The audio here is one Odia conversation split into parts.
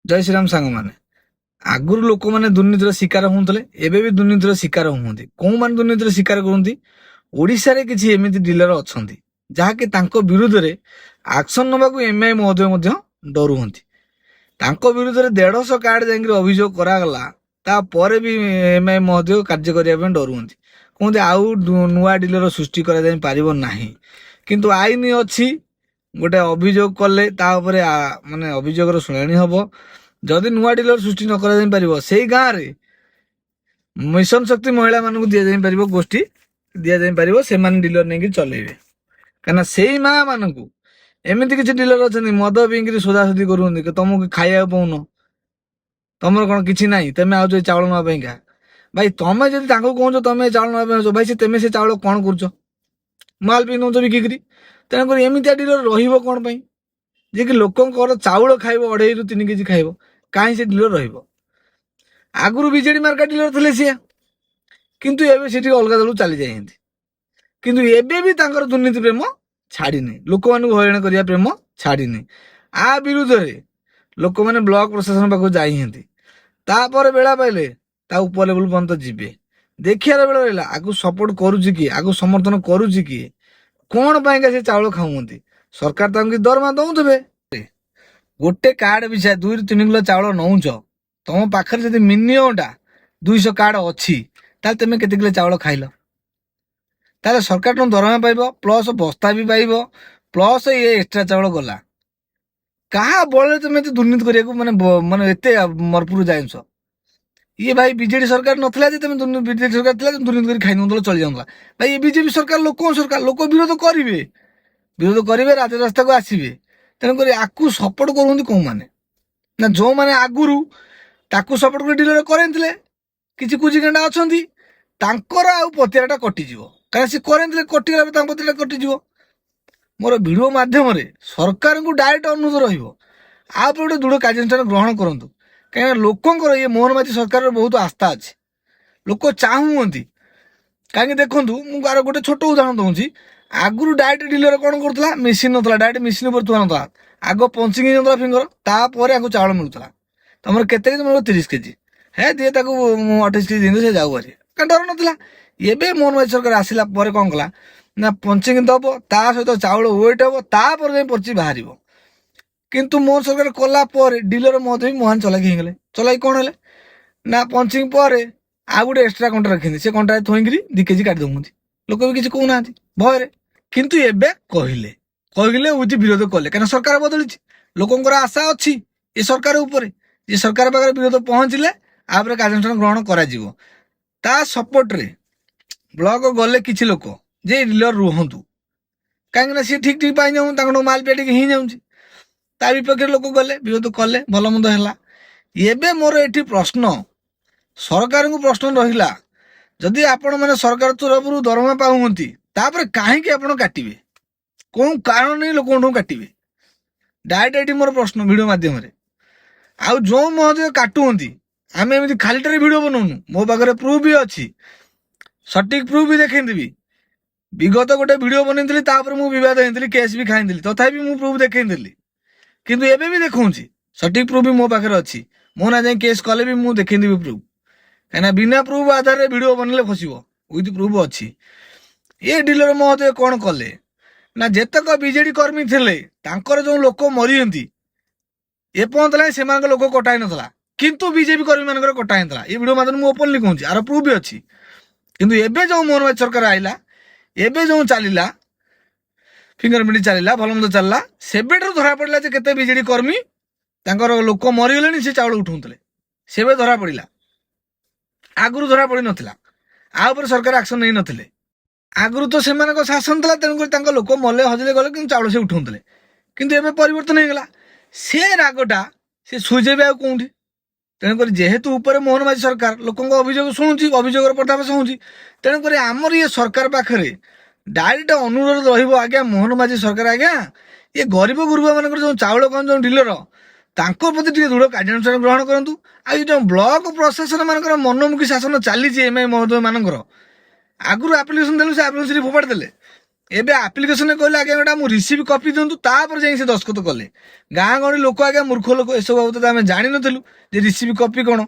ଜୟ ଶ୍ରୀରାମ ସାଙ୍ଗମାନେ। ଆଗରୁ ଲୋକମାନେ ଦୁର୍ନୀତିର ଶିକାର ହଉଥିଲେ, ଏବେ ବି ଦୁର୍ନୀତିର ଶିକାର ହୁଅନ୍ତି। କୋଉମାନେ ଦୁର୍ନୀତିର ଶିକାର କରନ୍ତି? ଓଡ଼ିଶାରେ କିଛି ଏମିତି ଡିଲର ଅଛନ୍ତି ଯାହାକି ତାଙ୍କ ବିରୁଦ୍ଧରେ ଆକ୍ସନ ନେବାକୁ ଏମ୍ଆଇ ମହୋଦୟ ମଧ୍ୟ ଡରୁଛନ୍ତି। ତାଙ୍କ ବିରୁଦ୍ଧରେ 150 କାର୍ଡ ଯାଇକି ଅଭିଯୋଗ କରାଗଲା, ତାପରେ ବି ଏମ୍ଆଇ ମହୋଦୟ କାର୍ଯ୍ୟ କରିବା ପାଇଁ ଡରୁଛନ୍ତି। କୁହନ୍ତି ଆଉ ନୂଆ ଡିଲର ସୃଷ୍ଟି କରାଯାଇ ପାରିବ ନାହିଁ। କିନ୍ତୁ ଆଇନ ଅଛି, ଗୋଟେ ଅଭିଯୋଗ କଲେ ତା ଉପରେ ମାନେ ଅଭିଯୋଗର ଶୁଣାଣି ହବ। ଯଦି ନୂଆ ଡିଲର ସୃଷ୍ଟି ନ କରାଯାଇ ପାରିବ, ସେଇ ଗାଁରେ ମିଶନ ଶକ୍ତି ମହିଳା ମାନଙ୍କୁ ଦିଆଯାଇ ପାରିବ, ଗୋଷ୍ଠୀ ଦିଆଯାଇ ପାରିବ, ସେମାନେ ଡିଲର ନେଇକି ଚଲେଇବେ। କାହିଁକିନା ସେଇ ମା ମାନଙ୍କୁ ଏମିତି କିଛି ଡିଲର ଅଛନ୍ତି ମଦ ପିଇକିରି ସୋଦାସୋଦି କରୁଛନ୍ତି କି ତମକୁ ଖାଇବାକୁ ପାଉନ, ତମର କଣ କିଛି ନାହିଁ, ତମେ ଆଉଛ ଚାଉଳ ନେବା ପାଇଁକା। ଭାଇ ତମେ ଯଦି ତାଙ୍କୁ କହୁଛ ତମେ ଚାଉଳ ନେବା ପାଇଁ ଆଉଛ, ଭାଇ ତମେ ସେ ଚାଉଳ କଣ କରୁଛ? ମାଲ ପିଇ ନଉଛ ବିକିକିରି। ତେଣୁକରି ଏମିତିଆ ଡିଲର ରହିବ କଣ ପାଇଁ? ଯେ କି ଲୋକଙ୍କର ଚାଉଳ ଖାଇବ, 2.5 ରୁ 3 କେଜି ଖାଇବ, କାହିଁ ସେ ଡିଲର ରହିବ? ଆଗରୁ ବିଜେଡି ମାର୍କା ଡିଲର ଥିଲେ ସିଏ, କିନ୍ତୁ ଏବେ ସେଠି ଅଲଗା ଦଳକୁ ଚାଲି ଯାଇଛନ୍ତି। କିନ୍ତୁ ଏବେ ବି ତାଙ୍କର ଦୁର୍ନୀତି ପ୍ରେମ ଛାଡ଼ିନି, ଲୋକମାନଙ୍କୁ ହଇରାଣ କରିବା ପ୍ରେମ ଛାଡ଼ିନି। ଆ ବିରୁଦ୍ଧରେ ଲୋକମାନେ ବ୍ଲକ ପ୍ରଶାସନ ପାଖକୁ ଯାଇଛନ୍ତି। ତାପରେ ବେଳା ପାଇଲେ ତା ଉପର ଲେବୁଲ ପର୍ଯ୍ୟନ୍ତ ଯିବେ। ଦେଖିବାର ବେଳ ରହିଲା ଆକୁ ସପୋର୍ଟ କରୁଛି କିଏ, ଆକୁ ସମର୍ଥନ କରୁଛି କିଏ, କଣ ପାଇଁକା ସେ ଚାଉଳ ଖାଉଛନ୍ତି? ସରକାର ତାଙ୍କୁ ଦରମା ଦଉଥିବେ। ଗୋଟେ କାର୍ଡ ପିଛା 2 ରୁ 3 କିଲୋ ଚାଉଳ ନଉଛ, ତମ ପାଖରେ ଯଦି ମିନିମମଟା 200 କାର୍ଡ ଅଛି, ତାହେଲେ ତମେ କେତେ କିଲୋ ଚାଉଳ ଖାଇଲ? ତାହେଲେ ସରକାର ଦରମା ପାଇବ, ପ୍ଲସ ବସ୍ତା ବି ପାଇବ, ପ୍ଲସ ଇଏ ଏକ୍ସଟ୍ରା ଚାଉଳ ଗଲା। କାହା ବଳରେ ତମେ ଏତେ ଦୁର୍ନୀତି କରିବାକୁ ମାନେ ଏତେ ମରପୁର ଯାଇଛ? ଇଏ ଭାଇ ବିଜେଡି ସରକାର ନଥିଲା ଯେ ତମେ ବିଜେଡି ସରକାର ଥିଲା ଦୁର୍ନୀତି କରି ଖାଇ ନଉଥିଲା, ଚଳି ଯାଉଥିଲା। ଭାଇ ଏ ବିଜେପି ସରକାର ଲୋକଙ୍କ ସରକାର, ଲୋକ ବିରୋଧ କରିବେ, ରାଜରାସ୍ତାକୁ ଆସିବେ। ତେଣୁକରି ଆକୁ ସପୋର୍ଟ କରୁଛନ୍ତି କୋଉମାନେ? ନା ଯୋଉମାନେ ଆଗରୁ ତାକୁ ସପୋର୍ଟ କରି ଡିଲର କରେଇଥିଲେ, କିଛି କୁଜିଗେଣ୍ଡା ଅଛନ୍ତି, ତାଙ୍କର ଆଉ ପତିଆଟା କଟିଯିବ। କାରଣ ସେ କରେଇଥିଲେ, କଟିଗଲା, ତାଙ୍କ ପତିଆଟା କଟିଯିବ। ମୋର ଭିଡ଼ିଓ ମାଧ୍ୟମରେ ସରକାରଙ୍କୁ ଡାଇରେକ୍ଟ ଅନୁରୋଧ ରହିବ, ଆ ଉପରେ ଗୋଟେ ଦୃଢ଼ କାର୍ଯ୍ୟାନୁଷ୍ଠାନ ଗ୍ରହଣ କରନ୍ତୁ। କାହିଁକିନା ଲୋକଙ୍କର ଇଏ ମୋହନ ମାଝୀ ସରକାରର ବହୁତ ଆସ୍ଥା ଅଛି, ଲୋକ ଚାହୁଁଛନ୍ତି। କାହିଁକି ଦେଖନ୍ତୁ, ମୁଁ ଆର ଗୋଟେ ଛୋଟ ଉଦାହରଣ ଦଉଛି। ଆଗରୁ ଡାଇରେକ୍ଟ ଡିଲର କଣ କରୁଥିଲା? ମେସିନ୍ ନଥିଲା, ଡାଇରେକ୍ଟ ମେସିନ୍ ଉପରେ ଥୁଆ ନଥିଲା। ଆଗ ପଞ୍ଚିଂ ହେଇଯାଉଥିଲା ଫିଙ୍ଗର, ତାପରେ ଆକୁ ଚାଉଳ ମିଳୁଥିଲା। ତମର କେତେ କେଜି? ମୋର 30 କେଜି। ହେ ଦିଏ ତାକୁ 28 କେଜି ଦିଅନ୍ତୁ, ସେ ଯାଉ ଭାରି, କାରଣ ଡର ନଥିଲା। ଏବେ ମୋହନ ମାଝୀ ସରକାର ଆସିଲା ପରେ କଣ କଲା ନା ପଞ୍ଚିଂ ଦବ, ତା ସହିତ ଚାଉଳ ୱେଟ୍ ହବ, ତାପରେ ଯାଇ ପର୍ଚି ବାହାରିବ। କିନ୍ତୁ ମୋହନ ସରକାର କଲା ପରେ ଡିଲର ମଧ୍ୟ ବି ମହାନ ଚଲାକି ହେଇଗଲେ। ଚଲାକି କଣ ହେଲେ ନା ପଞ୍ଚିଂ ପରେ ଆଉ ଗୋଟେ ଏକ୍ସଟ୍ରା କଣ୍ଟା ରଖିଛନ୍ତି, ସେ କଣ୍ଟାରେ ଥୋଇକିରି 2 କେଜି କାଟି ଦଉଛନ୍ତି। ଲୋକ ବି କିଛି କହୁନାହାନ୍ତି ଭୟରେ। କିନ୍ତୁ ଏବେ କହିଲେ ହଉଛି ବିରୋଧ କଲେ, କାରଣ ସରକାର ବଦଳିଛି। ଲୋକଙ୍କର ଆଶା ଅଛି ଏ ସରକାର ଉପରେ, ଯେ ସରକାର ପାଖରେ ବିରୋଧ ପହଞ୍ଚିଲେ ଆ ଉପରେ କାର୍ଯ୍ୟାନୁଷ୍ଠାନ ଗ୍ରହଣ କରାଯିବ। ତା ସପୋର୍ଟରେ ବ୍ଲକ ଗଲେ କିଛି ଲୋକ ଯେ ଡିଲର ରୁହନ୍ତୁ, କାହିଁକି ନା ସିଏ ଠିକ ପାଇଯାଉ, ତାଙ୍କର ମାଲ ପିଆ ଟିକେ ହେଇଯାଉଛି। ତା ବିପକ୍ଷରେ ଲୋକ ଗଲେ, ବିରୋଧ କଲେ, ଭଲ ମନ୍ଦ ହେଲା। ଏବେ ମୋର ଏଠି ପ୍ରଶ୍ନ, ସରକାରଙ୍କୁ ପ୍ରଶ୍ନ ରହିଲା, ଯଦି ଆପଣ ମାନେ ସରକାର ତରଫରୁ ଦରମା ପାଉଛନ୍ତି, ତାପରେ କାହିଁକି ଆପଣ କାଟିବେ? କୋଉ କାରଣ ନେଇ ଲୋକଙ୍କଠୁ କାଟିବେ? ଡାଇରେକ୍ଟ ଏଠି ମୋର ପ୍ରଶ୍ନ ଭିଡ଼ିଓ ମାଧ୍ୟମରେ। ଆଉ ଯୋଉ ମହୋଦୟ କାଟୁଛନ୍ତି, ଆମେ ଏମିତି ଖାଲିଟାରେ ଭିଡ଼ିଓ ବନଉନୁ, ମୋ ପାଖରେ ପ୍ରୁଫ୍ ବି ଅଛି, ସଠିକ ପ୍ରୁଫ୍ ବି ଦେଖେଇଦେବି। ବିଗତ ଗୋଟେ ଭିଡ଼ିଓ ବନେଇଥିଲି, ତାପରେ ମୁଁ ବିବାଦ ହେଇଥିଲି, କେସ୍ ବି ଖାଇଥିଲି, ତଥାପି ମୁଁ ପ୍ରୁଫ୍ ଦେଖେଇଥିଲି। କିନ୍ତୁ ଏବେ ବି ଦେଖଉଛି, ସଠିକ ପ୍ରୁଫ୍ ବି ମୋ ପାଖରେ ଅଛି। ମୋ ନା ଯାଇ କେସ୍ କଲେ ବି ମୁଁ ଦେଖେଇଦେବି ପ୍ରୁଫ୍। କାହିଁକିନା ବିନା ପ୍ରୁଫ୍ ଆଧାରରେ ଭିଡ଼ିଓ ବନେଇଲେ ଫସିବ, ୱିଥ୍ ପ୍ରୁଫ୍ ଅଛି। ଏ ଡିଲର ମହୋଦୟ କଣ କଲେ ନା ଯେତେକ ବିଜେଡି କର୍ମୀ ଥିଲେ, ତାଙ୍କର ଯୋଉ ଲୋକ ମରିଛନ୍ତି, ଏପର୍ଯ୍ୟନ୍ତ ଲାଗି ସେମାନଙ୍କ ଲୋକ କଟା ହେଇନଥିଲା, କିନ୍ତୁ ବିଜେପି କର୍ମୀ ମାନଙ୍କର କଟା ହେଇଥିଲା। ଏ ଭିଡ଼ିଓ ମାଧ୍ୟମରେ ମୁଁ ଓପନଲି କହୁଛି, ଆର ପ୍ରୁଫ୍ ବି ଅଛି। କିନ୍ତୁ ଏବେ ଯୋଉ ମୋହନ ମାଝୀ ସରକାର ଆଇଲା, ଏବେ ଯୋଉ ଚାଲିଲା ଫିଙ୍ଗରପ୍ରିଣ୍ଟ ଚାଲିଲା, ଭଲ ମନ୍ଦ ଚାଲିଲା, ସେବେଠାରୁ ଧରା ପଡ଼ିଲା ଯେ କେତେ ବିଜେଡି କର୍ମୀ ତାଙ୍କର ଲୋକ ମରିଗଲେଣି, ସେ ଚାଉଳ ଉଠଉଥିଲେ, ସେବେ ଧରା ପଡ଼ିଲା। ଆଗରୁ ଧରା ପଡ଼ିନଥିଲା, ଆ ଉପରେ ସରକାର ଆକ୍ସନ ନେଇନଥିଲେ। ଆଗରୁ ତ ସେମାନଙ୍କ ଶାସନ ଥିଲା, ତେଣୁକରି ତାଙ୍କ ଲୋକ ମଲେ ହଜିଲେ ଗଲେ, କିନ୍ତୁ ଚାଉଳ ସେ ଉଠଉଥିଲେ। କିନ୍ତୁ ଏବେ ପରିବର୍ତ୍ତନ ହେଇଗଲା, ସେ ରାଗଟା ସେ ସୁଝେଇବେ ଆଉ କୋଉଠି? ତେଣୁକରି ଯେହେତୁ ଉପରେ ମୋହନ ମାଝୀ ସରକାର ଲୋକଙ୍କ ଅଭିଯୋଗ ଶୁଣୁଛି, ଅଭିଯୋଗର ପର୍ଦ୍ଦାଫାଶ ହଉଛି, ତେଣୁକରି ଆମର ଇଏ ସରକାର ପାଖରେ ଡାଇରେକ୍ଟ ଅନୁରୋଧ ରହିବ, ଆଜ୍ଞା ମୋହନ ମାଝୀ ସରକାର, ଆଜ୍ଞା ଏ ଗରିବ ଗୁରୁବା ମାନଙ୍କର ଯୋଉ ଚାଉଳ କଣ ଯୋଉ ଡିଲର, ତାଙ୍କ ପ୍ରତି ଟିକେ ଦୃଢ଼ କାର୍ଯ୍ୟାନୁଷ୍ଠାନ ଗ୍ରହଣ କରନ୍ତୁ। ଆଉ ଏ ଯୋଉ ବ୍ଲକ ପ୍ରଶାସନ ମାନଙ୍କର ମନମୁଖୀ ଶାସନ ଚାଲିଛି ଏମ୍ଆଇ ମହୋଦୟ ମାନଙ୍କର, ଆଗରୁ ଆପ୍ଲିକେସନ ଦେଲୁ, ସେ ଆପ୍ଲିକେସନ ଫୋପାଡ଼ି ଦେଲେ, ଏବେ ଆପ୍ଲିକେସନ କହିଲେ ଆଜ୍ଞା ମ୍ୟାଡ଼ାମ ମୁଁ ରିସିଭ୍ କପି ଦିଅନ୍ତୁ, ତାପରେ ଯାଇ ସେ ଦସ୍ତଖତ କଲେ। ଗାଁ ଗହଳି ଲୋକ ଆଜ୍ଞା ମୂର୍ଖ ଲୋକ, ଏସବୁ ବାବଦରେ ଆମେ ଜାଣିନଥିଲୁ ଯେ ରିସିଭ୍ କପି କ'ଣ।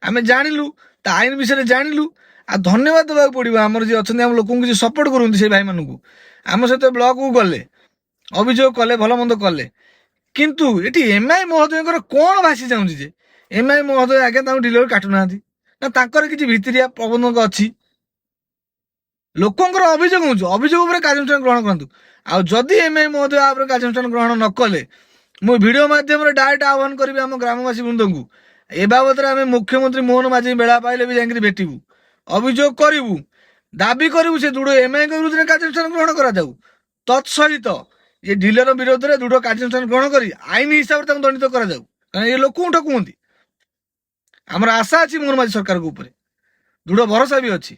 ଆମେ ଜାଣିଲୁ, ତା ଆଇନ ବିଷୟରେ ଜାଣିଲୁ। ଆଉ ଧନ୍ୟବାଦ ଦେବାକୁ ପଡିବ ଆମର ଯିଏ ଅଛନ୍ତି, ଆମ ଲୋକଙ୍କୁ କିଛି ସପୋର୍ଟ କରନ୍ତି ସେଇ ଭାଇମାନଙ୍କୁ। ଆମ ସହିତ ବ୍ଲକକୁ ଗଲେ, ଅଭିଯୋଗ କଲେ, ଭଲ ମନ୍ଦ କଲେ। କିନ୍ତୁ ଏଠି ଏମ୍ଆଇ ମହୋଦୟଙ୍କର କ'ଣ ଭାସି ଯାଉଛି ଯେ ଏମ୍ଆଇ ମହୋଦୟ ଆଜ୍ଞା ତାଙ୍କୁ ଡିଲର କାଟୁନାହାନ୍ତି ନା ତାଙ୍କର କିଛି ଭିତିରିଆ ପ୍ରବନ୍ଧକ ଅଛି। ଲୋକଙ୍କର ଅଭିଯୋଗ ହଉଛି, ଅଭିଯୋଗ ଉପରେ କାର୍ଯ୍ୟାନୁଷ୍ଠାନ ଗ୍ରହଣ କରନ୍ତୁ। ଆଉ ଯଦି ଏମ୍ଆଇ ମହୋଦୟ ଆ ଉପରେ କାର୍ଯ୍ୟାନୁଷ୍ଠାନ ଗ୍ରହଣ ନ କଲେ, ମୁଁ ଭିଡ଼ିଓ ମାଧ୍ୟମରେ ଡାଇରେକ୍ଟ ଆହ୍ୱାନ କରିବି ଆମ ଗ୍ରାମବାସୀ ବୃନ୍ଦଙ୍କୁ। ଏ ବାବଦରେ ଆମେ ମୁଖ୍ୟମନ୍ତ୍ରୀ ମୋହନ ମାଝୀ ବେଳା ପାଇଲେ ବି ଯାଇକିରି ଭେଟିବୁ, ଅଭିଯୋଗ କରିବୁ, ଦାବି କରିବୁ ସେ ଦୃଢ଼ ଏମ୍ଆଇଙ୍କ ବିରୁଦ୍ଧରେ କାର୍ଯ୍ୟାନୁଷ୍ଠାନ ଗ୍ରହଣ କରାଯାଉ। ତତ୍ସହିତ ଏ ଡିଲର ବିରୋଧରେ ଦୃଢ଼ କାର୍ଯ୍ୟାନୁଷ୍ଠାନ ଗ୍ରହଣ କରି ଆଇନ ହିସାବରେ ତାଙ୍କୁ ଦଣ୍ଡିତ କରାଯାଉ। କାରଣ ଏ ଲୋକଙ୍କୁ ଠକୁଛନ୍ତି। ଆମର ଆଶା ଅଛି ମୋହନ ମାଝୀ ସରକାରଙ୍କ ଉପରେ, ଦୃଢ଼ ଭରସା ବି ଅଛି।